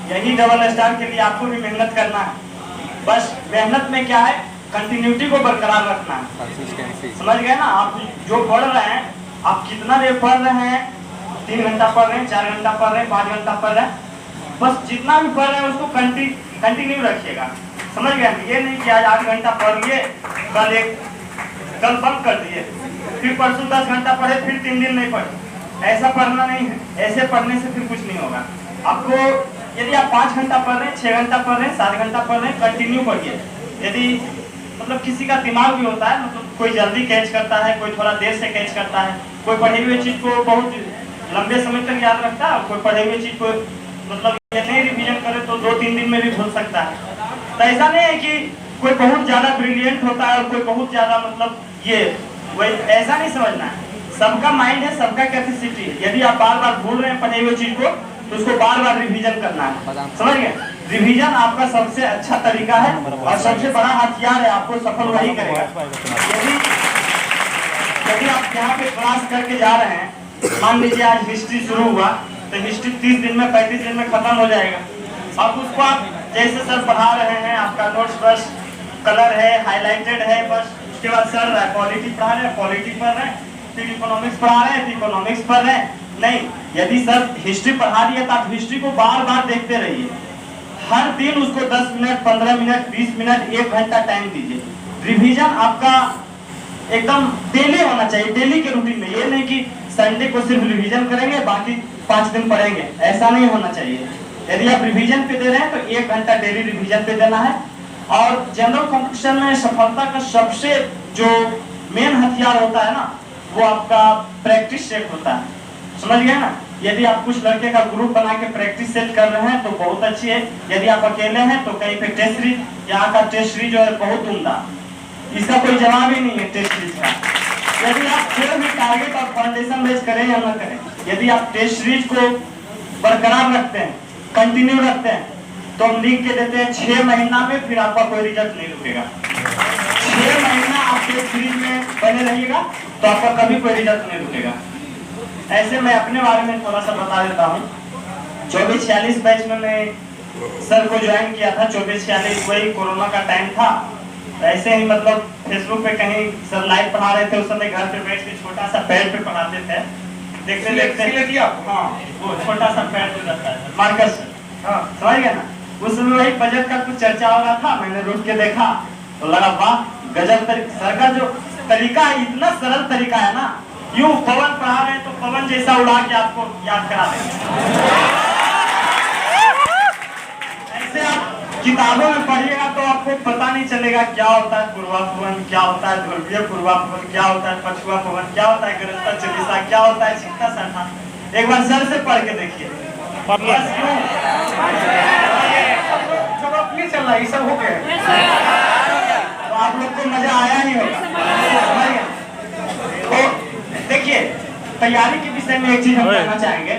यही double star के लिए आपको भी मेहनत करना है। बस मेहनत में क्या है, कंटिन्यूटी को बरकरार रखना है। समझ गए ना? आप जो पढ़ रहे हैं, आप कितना देर पढ़ रहे हैं, 3 घंटा पढ़ रहे हैं, 4 घंटा पढ़ रहे हैं, 5 घंटा पढ़ रहे हैं, बस जितना भी पढ़ रहे हैं उसको कंटिन्यू रखिएगा। समझ गए? ये नहीं कि आज 8 घंटा पढ़ लिए, कल बंद कर दिए, फिर परसों 10 घंटा पढ़े, फिर 3 दिन नहीं पढ़े। ऐसा पढ़ना नहीं है। ऐसे पढ़ने से फिर कुछ नहीं होगा। आपको यदि आप 5 घंटा पढ़ रहे हैं, 6 घंटा पढ़ रहे हैं, 7 घंटा पढ़ रहे हैं, कंटिन्यू पढ़िए। यदि मतलब किसी का दिमाग भी होता है, मतलब कोई जल्दी कैच करता है, कोई थोड़ा देर से कैच करता है, कोई पढ़ी हुई चीज को बहुत लंबे समय तक याद रखता है, कोई पढ़ी हुई चीज को मतलब नहीं रिवीजन करे तो 2-3 दिन में भी भूल सकता है। तो ऐसा नहीं है कि कोई बहुत ज्यादा ब्रिलियंट होता है और कोई बहुत ज्यादा मतलब ये वही, ऐसा नहीं समझना है। सबका माइंड है, सबका कैपेसिटी है। यदि आप बार बार भूल रहे हैं पढ़ी हुई चीज को, तो उसको बार बार रिवीजन करना है। समझ गए? रिवीजन आपका सबसे अच्छा तरीका है और सबसे बड़ा हथियार है, आपको सफल वही करेगा। यदि आप यहाँ पे क्लास करके जा रहे हैं, मान लीजिए आज हिस्ट्री शुरू हुआ, तो हिस्ट्री 30 दिन में 35 दिन में खत्म हो जाएगा। अब उसको आप जैसे सर पढ़ा रहे हैं, आपका नोट्स बस कलर है, हाईलाइटेड है, बस उसके बाद सर पॉलिटी पढ़ा रहे हैं, पॉलिटी पढ़ रहे हैं, फिर इकोनॉमिक्स पढ़ा रहे हैं, इकोनॉमिक्स पढ़ रहे हैं। नहीं, यदि सर हिस्ट्री पढ़ा दिया तो आप हिस्ट्री को बार बार देखते रहिए। हर दिन उसको 10 मिनट, 15 मिनट, 20 मिनट, 1 घंटा टाइम दीजिए। रिवीजन आपका एकदम डेली होना चाहिए, डेली के रूटीन में। ये नहीं कि संडे को सिर्फ रिवीजन करेंगे, बाकी 5 दिन पढ़ेंगे, ऐसा नहीं होना चाहिए। यदि आप रिवीजन पे दे रहे हैं तो 1 घंटा डेली रिवीजन पे देना है। और जनरल कंपटीशन में सफलता का सबसे जो मेन हथियार होता है ना, वो आपका प्रैक्टिस सेट होता है। समझ गए ना? यदि आप कुछ लड़के का ग्रुप बना के प्रैक्टिस सेट कर रहे हैं तो बहुत अच्छी है। यदि आप अकेले हैं तो कहीं पे टेस्ट सीरीज, यहाँ का टेस्ट सीरीज जो है बहुत उम्दा, इसका कोई जवाब ही नहीं है टेस्ट सीरीज का। यदि आप फिर भी टारगेट और फाउंडेशन बेस करें या न करें, यदि आप टेस्ट सीरीज को बरकरार रखते हैं, कंटिन्यू रखते हैं, तो हम लिख के देते हैं 6 महीना में फिर आपका कोई रिजल्ट नहीं रुकेगा। 6 महीना आप टेस्ट सीरीज में बने रहिएगा तो आपका कभी कोई रिजल्ट नहीं रुकेगा। ऐसे मैं अपने बारे में थोड़ा सा बता देता हूँ। 24-46 बैच में मैं सर को ज्वाइन किया था। 24-46 वही कोरोना का टाइम था। ऐसे ही मतलब फेसबुक पे कहीं सर लाइव पढ़ा रहे थे, उस समय घर पे बैठ के छोटा सा पैड पे पढ़ाते थे, देखते देखते। हाँ, वो छोटा सा पैड पे रहता है मार्कर से। हाँ, समझ गए ना? उस समय वही बजट का कुछ चर्चा हो रहा था, मैंने रुक के देखा तो लगा वाह गजब। सर का जो तरीका है, इतना सरल तरीका है ना, यूं पवन पढ़ा रहे हैं तो पवन जैसा उड़ा के आपको याद करा देंगे। ऐसे आप किताबों में पढ़िएगा तो आपको पता नहीं चलेगा क्या होता है पूर्वापवन, क्या होता है ध्रुवीय पूर्वापवन, क्या होता है पछुआ पवन, क्या होता है गरजता चालीसा, क्या होता है छिट्टा सठा। एक बार सर से पढ़ के देखिए। चल रहा है, सब हो गया तो आप लोग को मजा आया ही होगा। तो देखिए, तैयारी के विषय में एक चीज हम कहना चाहेंगे।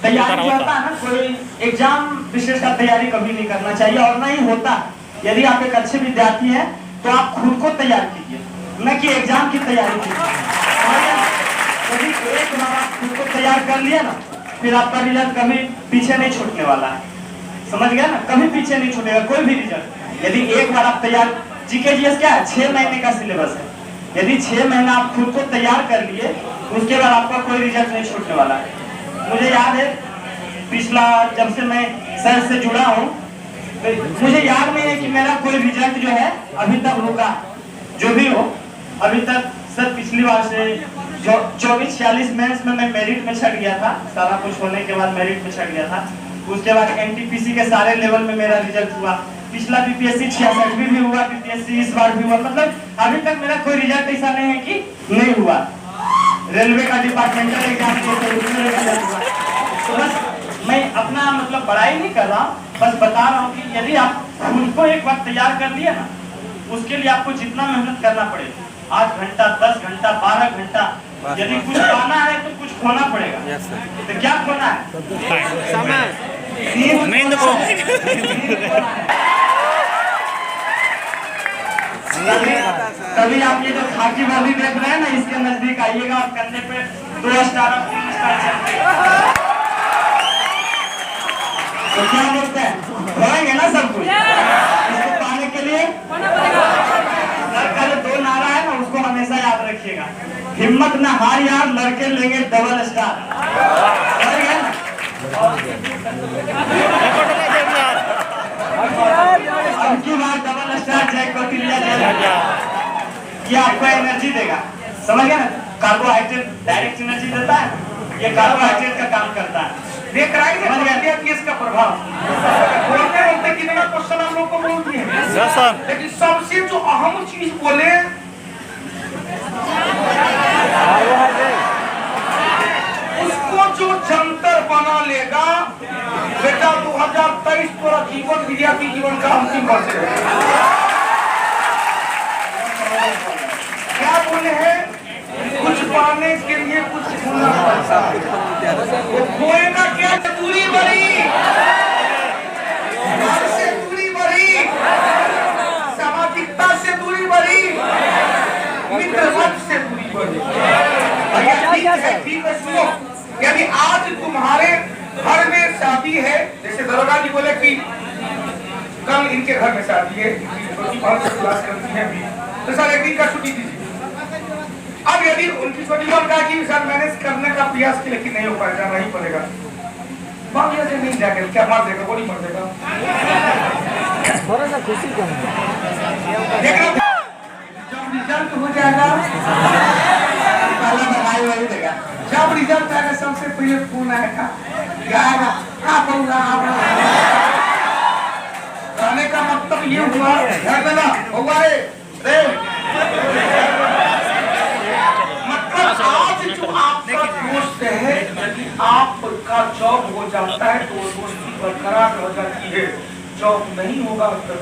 तैयारी जो होता है ना, कोई एग्जाम विशेष का तैयारी कभी नहीं करना चाहिए और नहीं होता। यदि आप एक अच्छे विद्यार्थी हैं तो आप खुद को तैयार कीजिए, न कि एग्जाम की तैयारी कीजिए। यदि एक बार आप खुद को तैयार कर लिया ना, फिर आपका रिजल्ट कभी पीछे नहीं छूटने वाला है। समझ गया ना? कभी पीछे नहीं छूटेगा कोई भी रिजल्ट। यदि एक बार आप तैयार, जीके जीएस क्या है, 6 महीने का सिलेबस है। यदि 6 महीना आप खुद को तैयार कर लिए, उसके बाद आपका कोई रिजल्ट नहीं छूटने वाला है। मुझे याद है पिछला, जब से मैं सर से जुड़ा हूँ, तो मुझे याद नहीं है कि मेरा कोई रिजल्ट जो है अभी तक रुका। जो भी हो, अभी तक सर पिछली बार से 24-46 मेंस में मैं मेरिट में छट गया था। सारा कुछ होने के बाद मेरिट में छट गया था। उसके बाद एनटीपीसी के सारे लेवल में मेरा रिजल्ट हुआ। पिछला बीपीएससी 66 भी हुआ, बीपीएससी इस बार भी हुआ। मतलब अभी तक मेरा कोई रिजल्ट ऐसा नहीं है कि नहीं हुआ। रेलवे का डिपार्टमेंटल एग्जाम हुआ। तो बस मैं अपना मतलब बड़ाई नहीं कर रहा, बस बता रहा हूँ कि यदि आप खुद को एक बार तैयार कर लिए ना, उसके लिए आपको जितना मेहनत करना पड़ेगा, 8 घंटा, 10 घंटा, 12 घंटा, यदि कुछ पाना है तो कुछ खोना पड़ेगा। तो क्या खोना है? समय। कभी आप ये जो खाकी वर्दी देख रहे हैं ना, इसके नजदीक आइएगा और करने पे 2 स्टार और 3 स्टार चलते हैं। तो क्या बोलते हैं? हिम्मत ना हार यार, लड़के लेंगे डबल स्टार। उनकी बात डबल स्टार जय कौटिल्य जय, ये आपको एनर्जी देगा, समझ गया ना। कार्बोहाइड्रेट डायरेक्ट एनर्जी देता है, ये कार्बोहाइड्रेट का काम करता है। देख रहा है कि इसका प्रभाव बोलते बोलते कितना क्वेश्चन हम लोग को बोल दिए हैं, लेकिन सबसे जो अहम चीज बोले उसको जो जंतर बना लेगा बेटा, 2023 पूरा जीवन विद्यार्थी जीवन का अंतिम वर्ष है। क्या बोले हैं, कुछ पाने के लिए कुछ खोना पड़ता है, वो खोएगा क्या, दूरी बड़ी, से दूरी बड़ी, सामाजिकता से दूरी बड़ी, मित्रवत से दूरी बड़ी। ठीक है सुनो, यदि आज तुम्हारे घर में शादी है, जैसे दरोगा जी बोले कि कल इनके घर में शादी है, छोटी बहन से क्लास करती है अभी, तो सर एक दिन का छुट्टी दीजिए। अब यदि उनकी छोटी बहन कहा कि सर मैनेज करने का प्रयास किया लेकिन नहीं हो पाएगा, नहीं पड़ेगा, बाकी से नहीं जाकर क्या मार देगा, गोली मार देगा, थोड़ा सा खुशी कम देखना जब रिजल्ट हो जाएगा पहला बधाई वही देगा। जब रिजल्ट आएगा सबसे पहले फोन आएगा, क्या आएगा, कहने का मतलब ये हुआ होगा रे, मतलब आज जो आपका दोस्त है, यदि आपका जॉब हो जाता है तो दोस्ती बरकरार हो जाती है, जॉब नहीं होगा तो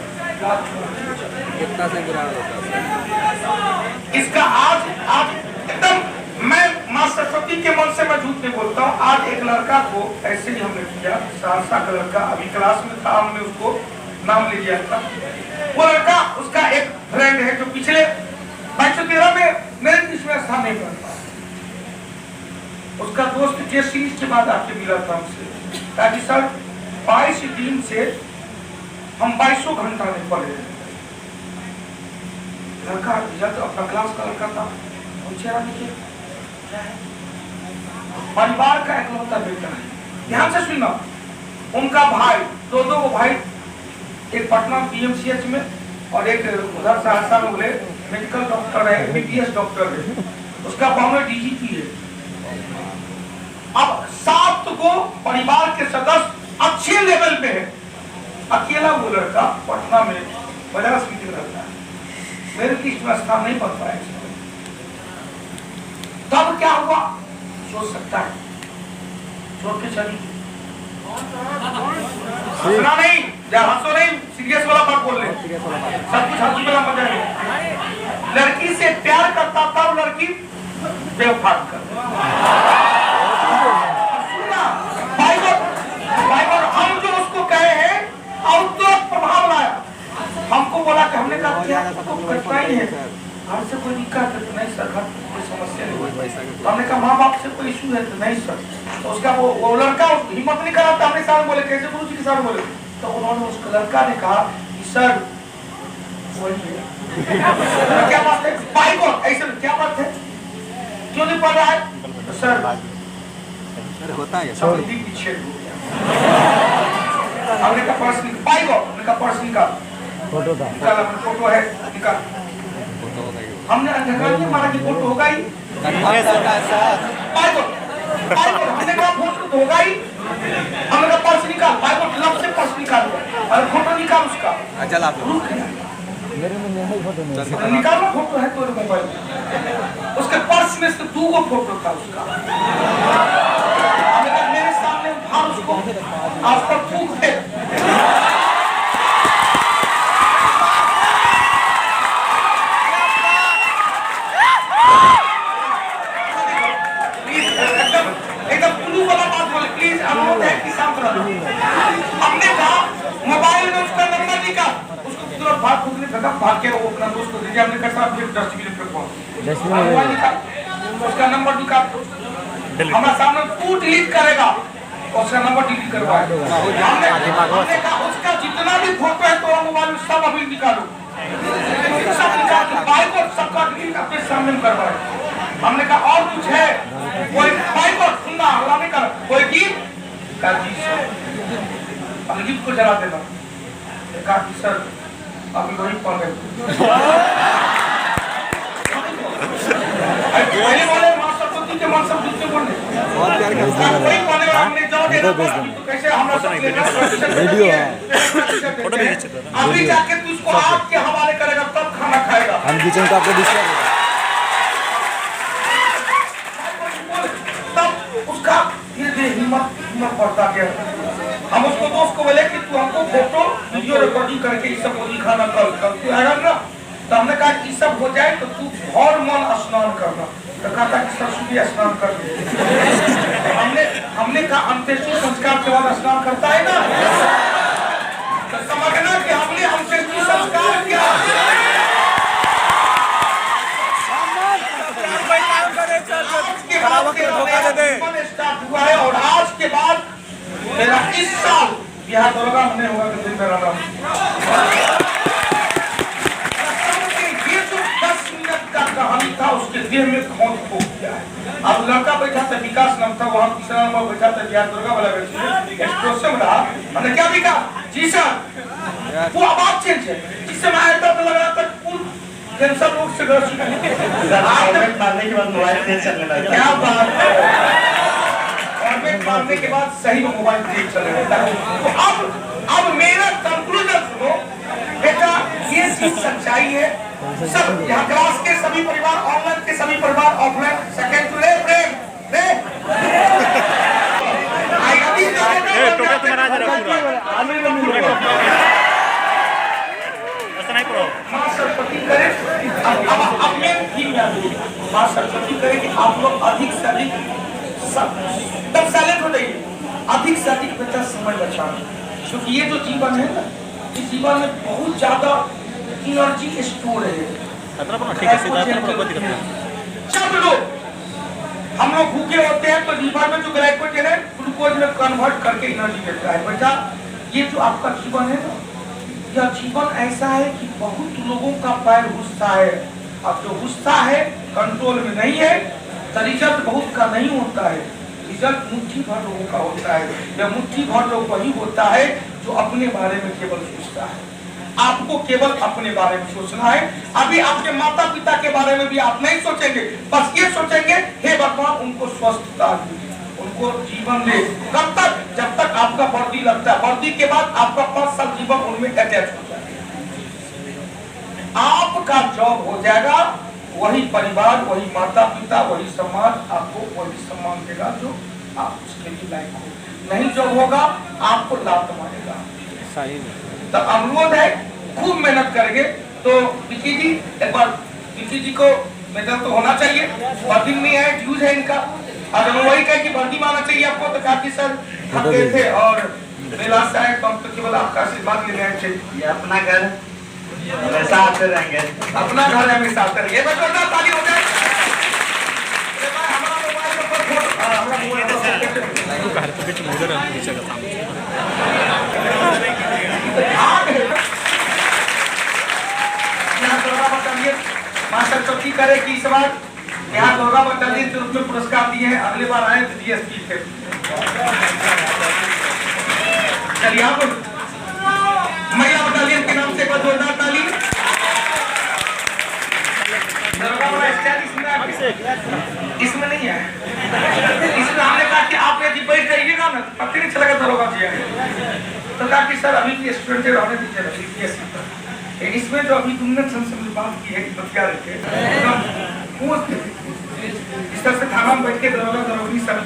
कितना से बुरा होता है। इसका आज एकदम मैं माँ सरस्वती के मन से मैं झूठ नहीं बोलता हूँ। आज एक लड़का को ऐसे ही हमने किया, सहरसा का लड़का, अभी क्लास में था, हमने उसको नाम ले लिया था। वो लड़का, उसका एक फ्रेंड है जो पिछले 2013 में मेरे इसमें स्थान नहीं कर पाया, उसका दोस्त जे सीरीज के बाद आके मिला था हमसे, ताकि सर 22 दिन से हम 22 घंटा नहीं पढ़े। लड़का रिजल्ट अपना क्लास का लड़का था, चेहरा नीचे परिवार का इकलौता बेटा है। ध्यान से सुनना, उनका भाई, दो भाई, एक पटना पीएमसीएच में और एक उधर सहरसा में बोले मेडिकल डॉक्टर है, एमबीबीएस डॉक्टर है, उसका बहू डीजीपी है। अब 7 को परिवार के सदस्य अच्छे लेवल पे है, अकेला वो लड़का पटना में बाजार समिति में रहता है, मेरे लिस्ट में स्थान नहीं बन पाया। तब क्या हुआ सोच सकता है, छोड़ के चली, हंसना नहीं, हंसो नहीं, सीरियस वाला बात बोल रहे, सब कुछ हंसी वाला मजा है। लड़की से प्यार करता था, लड़की बेवफा कर, हम जो उसको कहे हैं और तो प्रभाव लाया, हमको बोला कि हमने कहा क्या तो करता ही है, घर से कोई दिक्कत है तो नहीं सर, घर कोई समस्या नहीं, तो हमने कहा माँ बाप से कोई इशू है तो नहीं सर, तो उसका वो लड़का हिम्मत नहीं करा था, हमने सामने बोले कैसे गुरु जी के सामने बोले, तो उन्होंने उसका लड़का ने कहा कि सर वही है। क्या बात है भाई को ऐसे क्या बात है, क्यों नहीं पढ़ रहा है, तो सर होता है समृद्धि पीछे हो गया। हमने कहा पर्स निकाल, भाई को हमने कहा पर्स निकाल, फोटो था, निकाल, फोटो है निकाल, हमने अंधकार नहीं मारा कि फोटो होगा ही, हमने कहा फोटो तो होगा ही, हमने कहा पर्स निकाल, भाई को लब से पर्स निकाल और फोटो निकाल उसका, चल आप मेरे में नहीं फोटो नहीं निकालो, फोटो है तो मोबाइल में, उसके पर्स में से 2 फोटो था उसका, मेरे सामने उठा उसको, आज तक फूक दे, हमने कहा मोबाइल में उसका नंबर निकाल, उसको तुरंत भाग के वो अपना दोस्त को दे दिया, हमने कहा फिर डस्टबिन में फेंको, मोबाइल निकाल, उसका नंबर निकाल, हमारे सामने तू डिलीट करेगा, उसका नंबर डिलीट करवाए, हमने कहा उसका जितना भी फोटो है तो मोबाइल में सब अभी निकालो, सब निकाल, बाइक और सबका डिलीट अपने सामने करवाए। हमने कहा और कुछ है, कोई माइक और सुनना हल्ला नहीं कर, कोई गीत का जी सर गीत को जला देना। कहा कि सर अभी वही पढ़ रहे पहले बोले मां सरस्वती के मन सब दूसरे बोले और प्यार का कोई पढ़ने वाला हमने जाओ देना तो कैसे हमरा सब लेना वीडियो है। अभी जाके तू उसको आपके हवाले करेगा तब खाना खाएगा। हम किचन का आपको डिस्प्ले तब उसका धीरे हिम्मत बढ़ता गया। हम उसको दोस्त को बोले कि तू हमको फोटो वीडियो रिकॉर्डिंग करके ये सब दिखाना कल तू आएगा ना। तो हमने कहा कि सब हो जाए तो तू और मन स्नान करना। तो कहा था कि सर सुबह स्नान कर ले। हमने कहा अंत्येष्टि संस्कार के बाद स्नान करता है ना, तो समझना कि हमने अंत्येष्टि संस्कार किया। स्टार्ट हुआ है और आज के बाद मेरा इस साल यहाँ दरोगा होने होगा कि दिन मेरा नाम ये जो 10 मिनट का कहानी था उसके देह में खोज हो गया है। अब लड़का बैठा था विकास नाम था, वहाँ तीसरा नंबर बैठा था बिहार दुर्गा वाला व्यक्ति एक्सप्रेशन रहा। हमने क्या लिखा जी सर वो आवाज चेंज है जिससे मैं आया था तो लग रहा था कैंसर रोग से ग्रस्त है। मारने के बाद मोबाइल तेज चलने लगा। क्या बात है, गवर्नमेंट मारने के बाद सही में मोबाइल तेज चलने लगता है। तो अब मेरा कंक्लूजन सुनो बेटा, ये चीज सच्चाई है। सब यहाँ क्लास के सभी परिवार, ऑनलाइन के सभी परिवार, ऑफलाइन सेकंड टू रे प्रेम रे टोका तुम्हारा जरा पूरा माँ सरस्वती करे। अब मैं थीम याद रखिए, माँ सरस्वती करे कि आप लोग अधिक से अधिक तब साइलेंट हो जाइए, अधिक से अधिक बच्चा समय बचाएं। क्योंकि ये जो जीवन है ना, इस जीवन में बहुत ज्यादा एनर्जी स्टोर है। सब लोग हम लोग भूखे होते हैं तो लीवर में जो ग्लाइकोजन है ग्लूकोज में कन्वर्ट करके एनर्जी देता है। बेटा ये जो आपका जीवन है ना, यह जीवन ऐसा है कि बहुत लोगों का पैर गुस्सा है। अब जो गुस्सा है कंट्रोल में नहीं है तो रिजल्ट बहुत का नहीं होता है, रिजल्ट मुट्ठी भर लोगों का होता है। यह मुट्ठी भर लोग वही होता है जो अपने बारे में केवल सोचता है। आपको केवल अपने बारे में सोचना है। अभी आपके माता पिता के बारे में भी आप नहीं सोचेंगे, बस ये सोचेंगे हे भगवान उनको स्वस्थता दे, उनको जीवन दे। कब तक? जब तक आपका वर्दी लगता है। वर्दी के बाद आपका 5 साल जीवन उनमें अटैच हो जाएगा। आपका जॉब हो जाएगा, वही परिवार, वही माता पिता, वही समाज आपको वही सम्मान देगा जो आप उसके लिए लायक हो। नहीं जॉब होगा आपको लात मारेगा। तो अनुरोध है खूब मेहनत करेंगे। तो विकी जी एक बार, विकी जी को मेडल तो होना चाहिए, वर्दी में है, ड्यूज है इनका। अगर मैं वही कहे कि वर्दी माना चाहिए आपको तो काफी सर हम गए थे और बेलासा है तो हम तो केवल आपका आशीर्वाद लेने आए थे। ये अपना घर हमेशा आते रहेंगे, अपना घर हमेशा आते रहेंगे। जोरदार ताली हो जाए। हमारा मोबाइल नंबर माँ सरस्वती करे कि इस बार यहाँ दुर्गा बटालियन के रूप में पुरस्कार दिए हैं, अगली बार आए तो डीएसपी थे। चलिए आप महिला बटालियन के नाम से जोरदार ताली। इसमें नहीं है, इसमें हमने कहा कि आप यदि बैठ जाइएगा ना पता नहीं चलेगा दरोगा जी आए। तो कहा कि सर अभी भी स्टूडेंट रहने दीजिए। इसमें जो अभी तुमने संसद में बात की है कि बतिया रखे इस तरह से थाना में बैठ के दरोगा दरोगी सब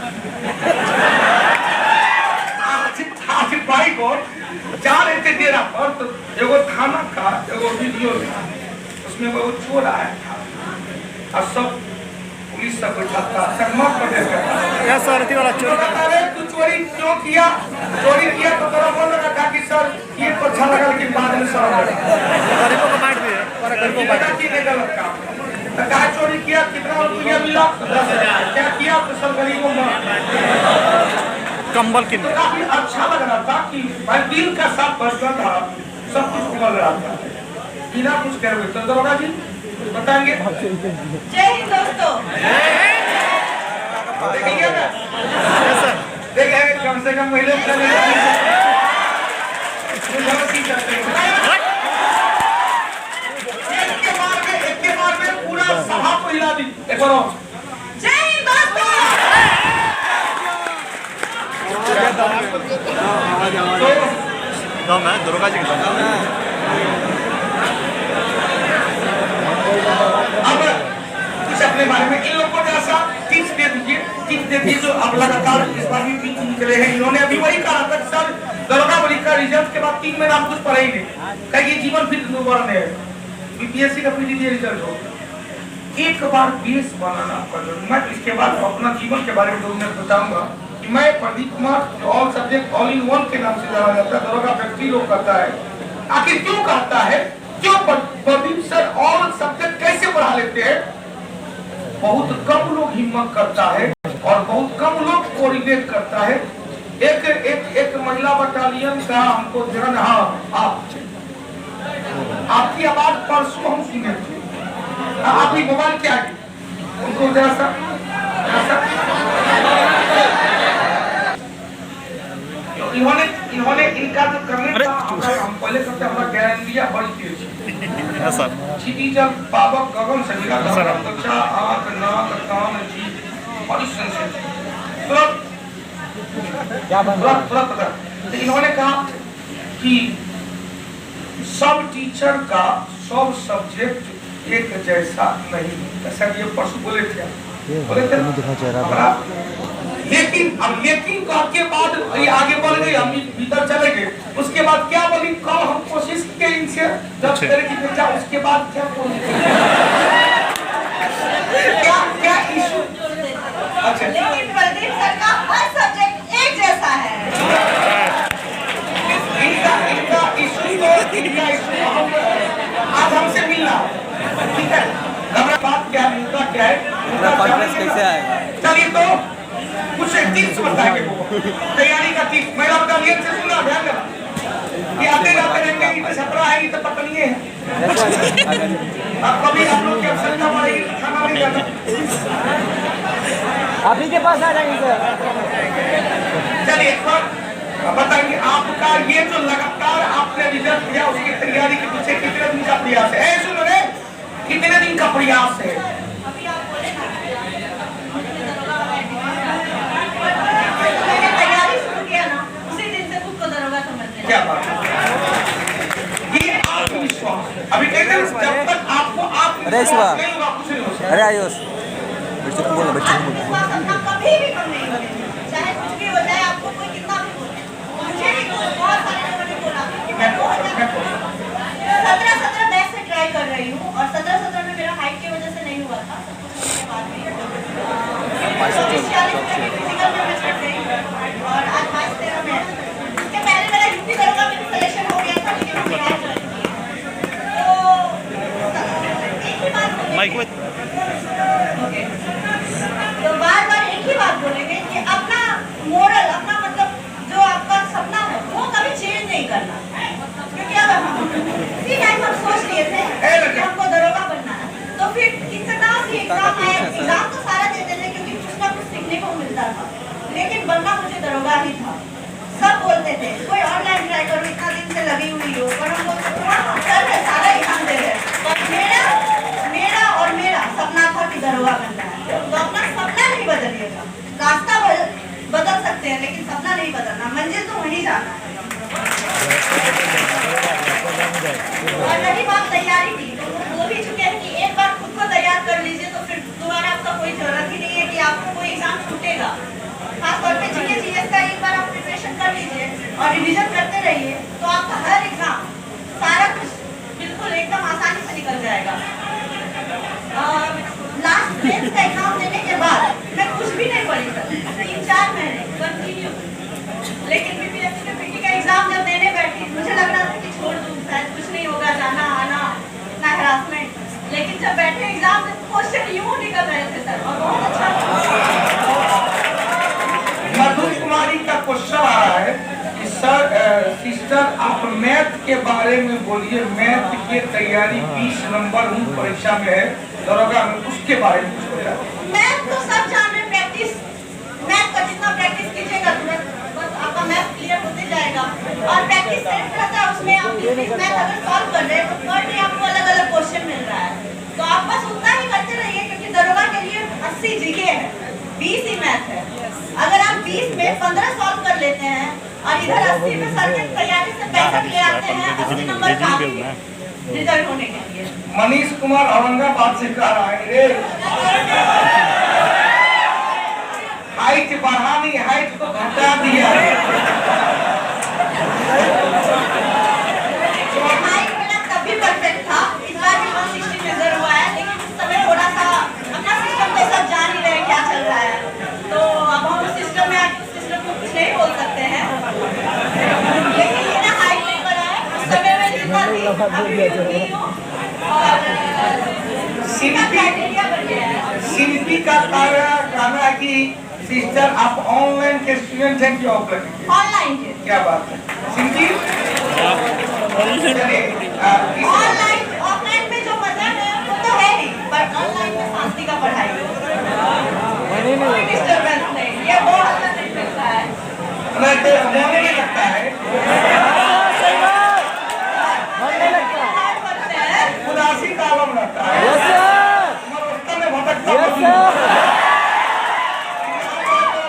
आज भाई को जा रहे थे डेरा पर, तो एगो थाना का एगो वीडियो उसमें वो चोर आया था और सब पुलिस सब बैठा था संगमा प्रदेश का तू चोरी क्यों किया? चोरी किया तो तेरा बोल लगा था कि सर ये तो अच्छा लगा लेकिन बाद में शर्म लगा। गलत काम कहा चोरी किया, कितना रुपया मिला? 10,000। क्या किया? तो सब गरीबों में कंबल की। काफी अच्छा लग रहा था कि भाई दिल का साफ बचता था, सब कुछ निकल रहा था बिना कुछ करे। तो दरोगा जी बताएंगे? जय हिंद दोस्तों। देखिए ना, देखिए कम से कम महिला एक के बार में पूरा सभा को हिला दी। एक बार और। जय हिंद दोस्तों। तो मैं दुर्गा जी अब कुछ अपने बारे में इन लोगों को जैसा टिप्स दे दीजिए, टिप्स दे दीजिए जो अब लगातार इस बार भी पीछे निकले हैं। इन्होंने अभी वही कहा था कि सर दरोगा बली का रिजल्ट के बाद 3 महीना आप कुछ पढ़े ही नहीं, कहिए जीवन फिर दोबारा नहीं है। बीपीएससी का पीजीडी रिजल्ट हो, एक बार बेस बनाना पड़ेगा। मैं इसके बाद अपना जीवन के बारे में 2 मिनट बताऊंगा कि मैं Pradeep Kumar all subject all in one के नाम से जाना जाता है। दरोगा व्यक्ति लोग कहता है, आखिर क्यों कहता है? क्यों प्रदीप सर ऑल सब्जेक्ट कैसे पढ़ा लेते हैं? बहुत कम लोग हिम्मत करता है और बहुत कम लोग कोऑर्डिनेट करता है। एक महिला बटालियन का हमको जगह, हाँ आपकी आवाज परसों हम सुने थे, आपकी मोबाइल क्या है उनको जरा सा इन्होंने इनका जो कमेंट था, हम पहले सबसे हमारा गारंटिया बड़ी तेज सर छिटी जल पावक गगन सजीला दक्षा आंख नाक कान जीभ बड़ी सेंसिटिव तुरंत तो इन्होंने कहा कि सब टीचर का सब सब्जेक्ट एक जैसा नहीं, ऐसा ये परसों बोले थे हमारा। लेकिन के बाद ये आगे बढ़ गई, हम भीतर चले गए। उसके बाद क्या बोली, कल हम कोशिश किए इनसे जब तेरे की बेटा, उसके बाद क्या बोली क्या इशू? अच्छा, लेकिन प्रदीप सर का हर सब्जेक्ट एक जैसा है। इनका इशू आज हमसे मिलना, ठीक है? हमारा बात क्या है, मुद्दा क्या है, कैसे आएगा? चलिए तो कुछ टिप्स बताएंगे वो तैयारी का टिप्स। महिला बटालियन से सुना, ध्यान देना कि आते जाते रहेंगे, ये छपरा है, तो पत्नी है। अब कभी आप लोग की आवश्यकता पड़ेगी, खाना नहीं जाना, आप ही के पास आ जाएंगे सर। चलिए एक बार बताइए, आपका ये जो लगातार आपने रिजल्ट दिया, उसकी तैयारी के पीछे कितने दिन का प्रयास है? सुनो रे, कितने दिन का प्रयास है? तैयारी शुरू किया ना, उसी दिन से खुद को दरोगा समझते हैं। क्या बात है, ये आत्मविश्वास। अभी कहते हैं जब तक आपको आत्मविश्वास नहीं होगा कुछ नहीं हो सकता। अरे आयुष आत्मविश्वास अपना कभी भी कम नहीं करें, चाहे कुछ भी हो जाए, आपको कोई कितना भी बोले। मुझे भी बहुत सारे लोगों ने बोला कि मैं 17 बैच से ट्राई कर रही हूँ और 17 में मेरा हाइट की वजह से नहीं हुआ था। उसके बाद भी 40 में फिजिकल में मैं छट गई और आज 22-13 में। इसके पहले मेरा यूपी दरोगा में सिलेक्शन हो गया था, लेकिन मैं बिहार ज्वाइन किया। तो एक ही बात बोलेंगे, तो बार-बार एक ही बात बोलेंगे कि अपना मोरल, अपना मतलब जो आपका सपना है वो कभी चेंज नहीं करना। क्योंकि अब इसी टाइम हम सोच लिए थे कि हमको दरोगा बनना है, तो फिर कितना भी एग्जाम आए, एग्जाम तो सारा देते थे क्योंकि कुछ ना कुछ सीखने को मिलता था, लेकिन बनना मुझे दरोगा ही था। सब बोलते थे कोई ऑनलाइन ट्राई करो, इतना दिन से लगी हुई हो, पर हम बोलते कर रहे, सारा एग्जाम दे रहे। मेरा सपना था कि दरोगा बनना है, तो अपना सपना नहीं बदलिएगा। रास्ता बदल सकते हैं लेकिन सपना नहीं बदलना, मंजिल तो वहीं जाना है। और रही बात तैयारी की, तो वो भी चुके हैं कि एक बार खुद को तैयार कर लीजिए तो फिर दोबारा आपका कोई जरूरत ही नहीं है कि आपको कोई एग्जाम छूटेगा। खासतौर पे जीएस का एक बार आप प्रिपरेशन कर लीजिए और रिविजन करते रहिए, तो आपका हर एग्जाम सारा कुछ बिल्कुल एकदम आसानी से निकल जाएगा। लास्ट मेंस का एग्जाम देने के बाद मैं कुछ भी नहीं पढ़ी सर, 3-4 महीने कंटिन्यू। लेकिन बीपीएससी के पीटी का एग्जाम जब देने बैठी, मुझे लग रहा था कि छोड़ दूं, शायद कुछ नहीं होगा, जाना आना ना हरासमेंट। लेकिन जब बैठे एग्जाम क्वेश्चन यूं निकल रहे थे सर, और बहुत अच्छा। मधु कुमारी का क्वेश्चन आ रहा है कि सर सिस्टर आप मैथ के बारे में बोलिए। मैथ की तैयारी 20 नंबर हूँ परीक्षा में है दरोगा में, उसके बारे में कुछ बताइए। मैथ तो सब जान रहे, प्रैक्टिस मैथ का जितना प्रैक्टिस कीजिएगा बस आपका मैथ क्लियर होते जाएगा। और प्रैक्टिस सेट रहता है उसमें, आप मैथ अगर सॉल्व कर रहे हैं तो पर डे आपको अलग अलग क्वेश्चन मिल रहा है, तो आप बस उतना ही करते रहिए, क्योंकि दरोगा के लिए 80 जीके है, 20 ही मैथ है। अगर आप 20 में 15 सॉल्व कर लेते हैं और इधर 80 में सर के तैयारी से 65 ले आते हैं, 80 नंबर काफी है रिजल्ट होने के लिए। मनीष कुमार औरंगाबाद से कह रहा है रे हाइट बढ़ानी, हाइट तो घटा दिया है। हाइट मेरा तब भी परफेक्ट था, इस बार भी 160 मेजर हुआ है, लेकिन उस समय थोड़ा सा अपना सिस्टम तो सब जान ही रहे क्या चल रहा है, तो अब हम उस सिस्टम में सिस्टम को कुछ नहीं बोल सकते हैं। लेकिन ये ना हाइट नहीं बढ़ा है, उस समय में जितना थी अभी उतनी हूँ, और क्राइटेरिया बढ़ गया है। सिंपी का कहना है कि सिस्टर आप ऑनलाइन के स्टूडेंट हैं कि ऑफलाइन? ऑनलाइन के, क्या बात है सिंपी? ऑनलाइन ऑफलाइन में जो मजा है वो तो है ही, पर ऑनलाइन में शांति का पढ़ाई कोई डिस्टर्बेंस नहीं, ये बहुत अच्छा नहीं लगता है। नहीं लगता है, उदासी का आलम रहता है, मरोत्तर में भटकता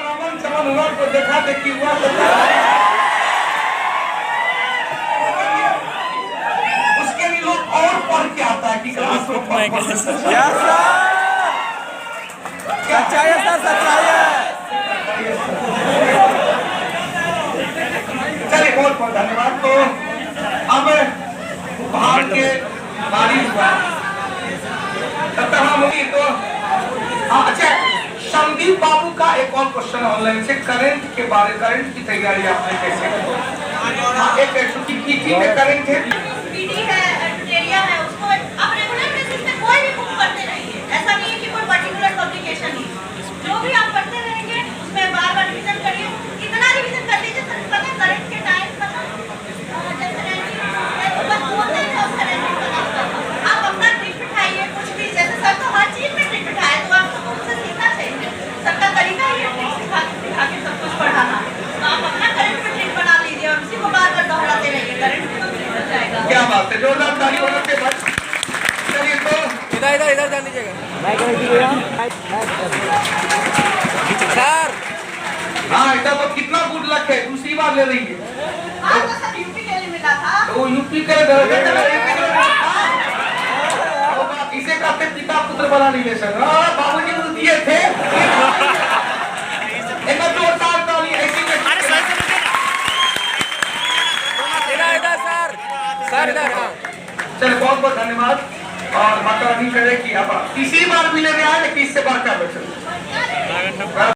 रमन चमन हुआ तो देखा देखी हुआ तो उसके लिए लोग और पढ़ के आता है कि क्लास में सच्चाई है सर, सच्चाई है। चलिए बहुत बहुत धन्यवाद। तो अब उपहार के बारी हुआ तब तक हम होगी तो अच्छा, संदीप बाबू का एक और क्वेश्चन ऑनलाइन से, करंट के बारे, करंट की तैयारी आपने कैसे की? एक छुट्टी पीटी में करंट है, पीटी है, एडिटोरियल है, उसको आप रेगुलर बेसिस पे कोई भी बुक पढ़ते रहिए, ऐसा नहीं है कि कोई पर्टिकुलर पब्लिकेशन ही, जो भी आप पढ़ते रहेंगे उसमें बार-बार रिवीजन करिए, इतना रिवीजन कर लीजिए पता करंट के टाइम पता बस बोलते हैं उसका रेफरेंस पता, आप अपना ट्रिक बिठाइए, कुछ भी जैसे सर तो हर चीज में ट्रिक बिठाए, तो आपको उनसे सीखना चाहिए, सबका तरीका ही है सिखा के सब कुछ पढ़ाना, तो आप अपना करंट में ट्रिक बना लीजिए और उसी को बार-बार दोहराते रहिए, करंट में तो ठीक हो जाएगा। क्या बात है, जोरदार ताली बजाते हैं भाई। चलिए तो इधर जान लीजिएगा सर। हाँ, ऐसा तो कितना गुड लक है, दूसरी बार ले रही है। हाँ तो सब यूपी के लिए मिला था। तो यूपी के इसे कहते पिता पुत्र बना रिलेशन। बाबूजी मुझे दिए थे एक जोरदार ताली ऐसी में। इधर सर इधर। हाँ चल बहुत बहुत धन्यवाद, और माता रानी करे कि अब तीसरी बार मिलने में आए, लेकिन इससे बात कर